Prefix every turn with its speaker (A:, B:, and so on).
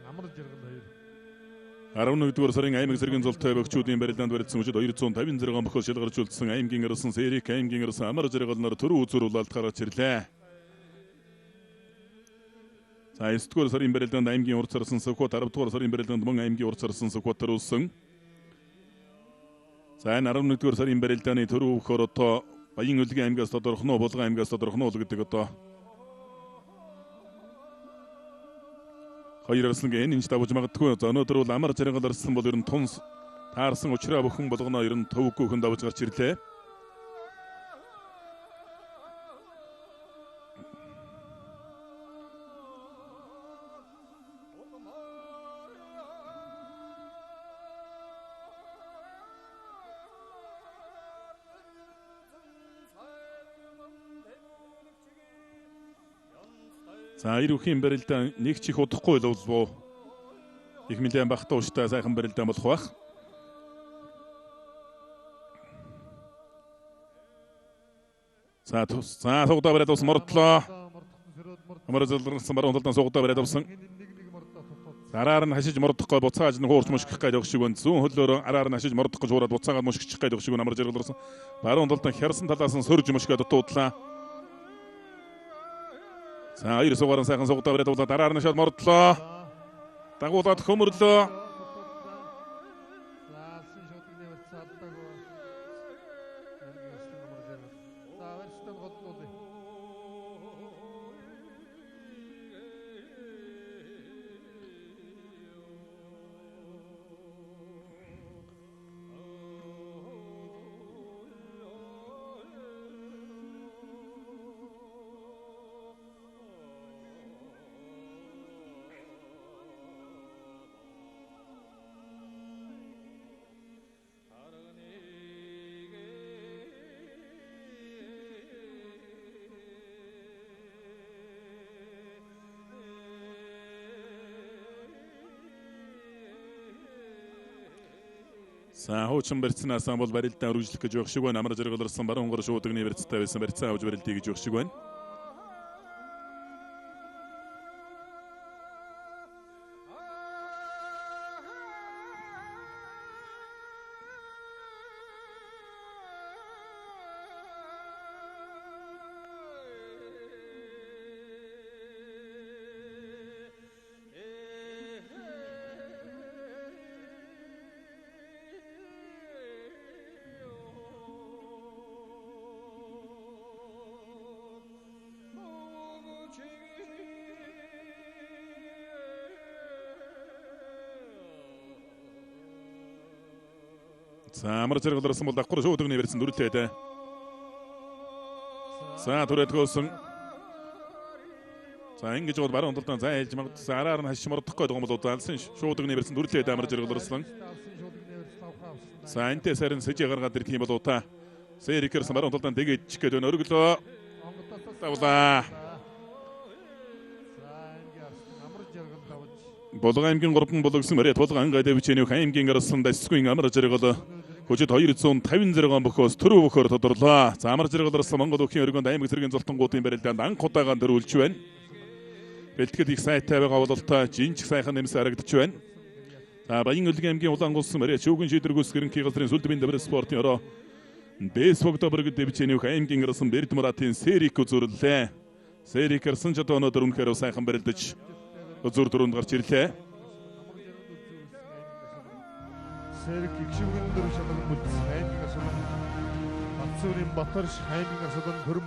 A: Амар жаргал
B: 11-р сарын аймаг зэргийн золтой богчуудын барилдаанд баригдсан үжид 256 бохол шил гарч үлдсэн аймгийн арсан Сэрик аймгийн арсан амар жаргалнаар төрөө үзүүрүүлэлт гаргаж ирлээ. За 9-р сарын барилдаанд аймгийн урд царсан Сокот 10-р сарын барилдаанд мөн аймгийн урд царсан Сокот төрүүлсэн. За 11-р сарын барилдааны төрөө өгөхөөр одоо Баян Улгийн аймгаас тодорхно Булган аймгаас тодорхно гэдэг одоо хоёр арслангийн энэ давж магадгүй. За өнөөдөр бол амар жаргал арсан бол ер нь тунс таарсан учраа бүхэн болгоно ер нь төвөггүйхэн давж гарч ирлээ. За ирүүхийн барилдаа нэг чих удахгүй л болов. Их нэлээд багтаа ууштай сайхан барилдаа болох байх. За сугдаа бариад ус мордлоо. Амар зэлрсэн баруун талдаа сугдаа бариад авсан. Араар нь хашиж мордохгүй буцааж нь хуурч мушгих гэж явах шиг байна. Зүүн хөлөөр араар нь хашиж мордох гэж хуураад буцаагаад мушгих гэж явах шиг амар жаргалсан. Баруун талдаа херсэн талаас нь сөрж мушгаад дутуудлаа. За хоёр сугаар сайхан сугдаа бариад улаад араар нь шал мордлоо. Дагуулад хөмөрлөө. За хуучин барьцнаас бол барилдаа үргэлжлэх гэж явах шиг байна. Амар жаргалсан баруун гар шуудагны барьцтай байсан барьцаа авч барилдыг гэж явах шиг байна. За амар жаргалсан бол давхар шуудагны барьсан дүрлээд. За түрээдгөөсөн. За ингэж бол баруун талдаа зайлж магадсан араар нь хашиж мордохгүй байгаа юм бол алсын шуудагны барьсан дүрлээд амар жаргалсан. За энтэй сарын сэжи гаргаад ирэх юм бол та Сэрикэрс баруун талдаа дэгээд чих гээд өнө өргөлөө. Тавлаа. Булган аймгийн 3 болгосон мөрөд Булган гадэвчэний аймгийн арсан дасгүй амар жаргал хүчит 256 бохоос төрөө бохоор тодорлоо. За амар жаргал арсан Монгол өхийн өргөнд аймаг зэргийн золтонгуудын барилдаанд анх удаагаар дөрвөлж байна. Бэлтгэл их сайтай байгаа бололтой жинч сайхан нэмс харагдаж байна. За Баян Улгийн аймгийн улаан гулсан мөрөд шүүгэн шийдвэргүйс гэрэнхий газрын сүлдбийн дэврэ спортын ороо Бэсбог доброг дэвчэний аймгийн арсан Берд Муратын Сэрик үзүрлээ. Сэрик арсан ч одоо өнөөдөр үнэхээр сайхан барилдаж зур дөрөнд гарч ирлээ.
A: Сэрик гişүгэн дөр шалган бүт аймгийн асуулан Батцуурын Батар аймгийн асуулан хөрмөн